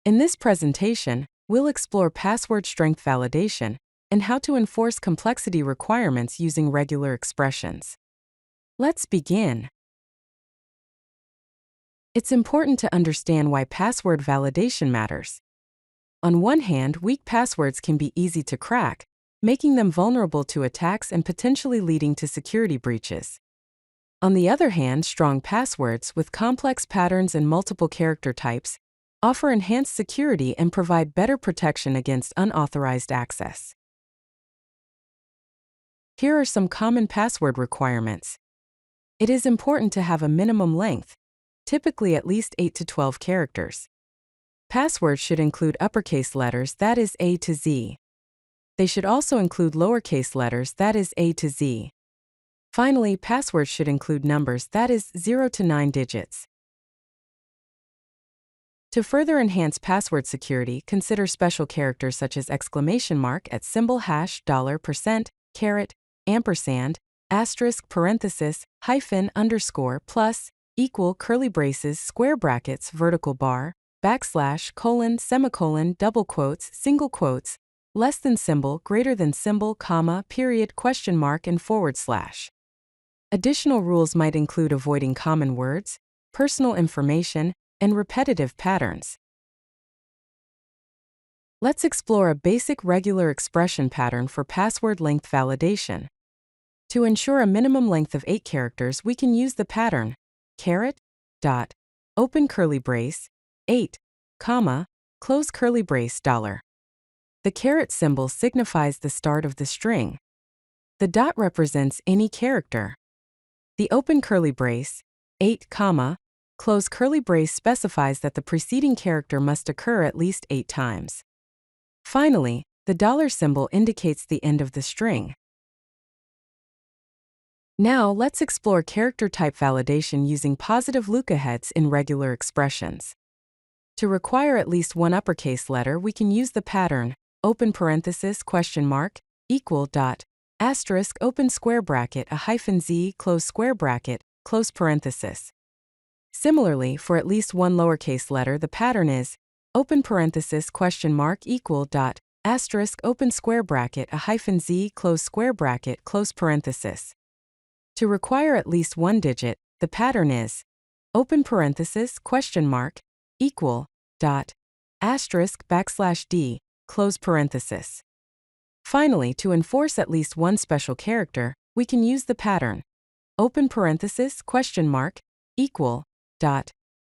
In this presentation, we'll explore password strength validation and how to enforce complexity requirements using regular expressions. Let's begin. It's important to understand why password validation matters. On one hand, weak passwords can be easy to crack, making them vulnerable to attacks and potentially leading to security breaches. On the other hand, strong passwords with complex patterns and multiple character types offer enhanced security and provide better protection against unauthorized access. Here are some common password requirements. It is important to have a minimum length, typically at least 8 to 12 characters. Passwords should include uppercase letters, that is A to Z. They should also include lowercase letters, that is A to Z. Finally, passwords should include numbers, that is 0 to 9 digits. To further enhance password security, consider special characters such as exclamation mark at symbol hash, dollar, %, caret, ampersand, asterisk, parenthesis, hyphen, underscore, plus, equal, curly braces, square brackets, vertical bar, backslash, colon, semicolon, double quotes, single quotes, less than symbol, greater than symbol, comma, period, question mark, and forward slash. Additional rules might include avoiding common words, personal information, and repetitive patterns. Let's explore a basic regular expression pattern for password length validation. To ensure a minimum length of 8 characters, we can use the pattern caret, dot, open curly brace, 8, comma, close curly brace, dollar. The caret symbol signifies the start of the string. The dot represents any character. The open curly brace, 8, comma, close curly brace specifies that the preceding character must occur at least 8 times. Finally, the dollar symbol indicates the end of the string. Now let's explore character type validation using positive Lookaheads in regular expressions. To require at least one uppercase letter, we can use the pattern open parenthesis, question mark, equal, dot, asterisk, open square bracket, a hyphen Z, close square bracket, close parenthesis. Similarly, for at least one lowercase letter, the pattern is open parenthesis, question mark, equal, dot, asterisk, open square bracket, a hyphen Z, close square bracket, close parenthesis. To require at least one digit, the pattern is open parenthesis, question mark, equal, dot, asterisk, backslash D, close parenthesis. Finally, to enforce at least one special character, we can use the pattern open parenthesis, question mark, equal, dot,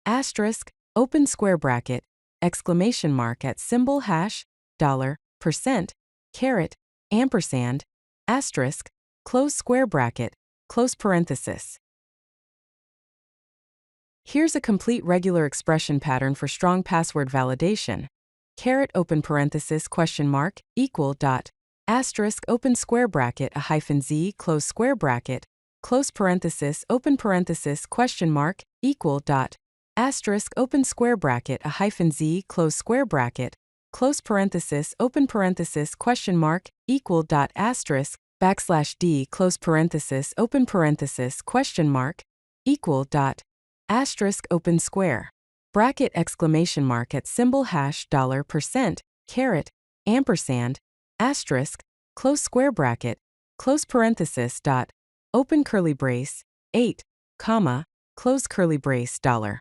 asterisk, open square bracket, exclamation mark at symbol hash, dollar, %, caret, ampersand, asterisk, close square bracket, close parenthesis. Here's a complete regular expression pattern for strong password validation. Caret, open parenthesis, question mark, equal, dot, asterisk, open square bracket, a hyphen Z, close square bracket, close parenthesis, open parenthesis, question mark, equal, dot, asterisk, open square bracket, a hyphen Z, close square bracket, close parenthesis, open parenthesis, question mark, equal, dot, asterisk, backslash D, close parenthesis, open parenthesis, question mark, equal, dot, asterisk, open square bracket, exclamation mark at symbol hash, dollar, %, caret, ampersand, asterisk, close square bracket, close parenthesis, dot, open curly brace, 8, comma, close curly brace, dollar.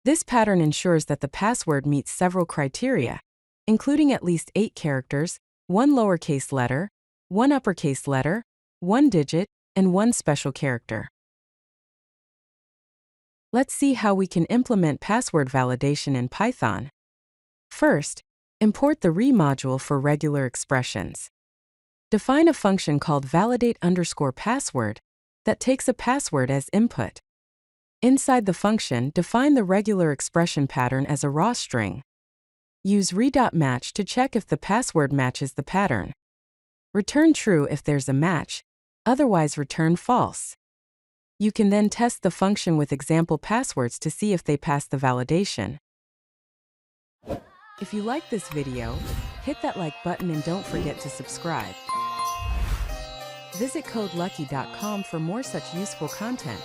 This pattern ensures that the password meets several criteria, including at least 8 characters, 1 lowercase letter, 1 uppercase letter, 1 digit, and 1 special character. Let's see how we can implement password validation in Python. First, import the re module for regular expressions. Define a function called validate_password that takes a password as input. Inside the function, define the regular expression pattern as a raw string. Use re.match to check if the password matches the pattern. Return true if there's a match, otherwise return false. You can then test the function with example passwords to see if they pass the validation. If you like this video, hit that like button and don't forget to subscribe. Visit CodeLucky.com for more such useful content.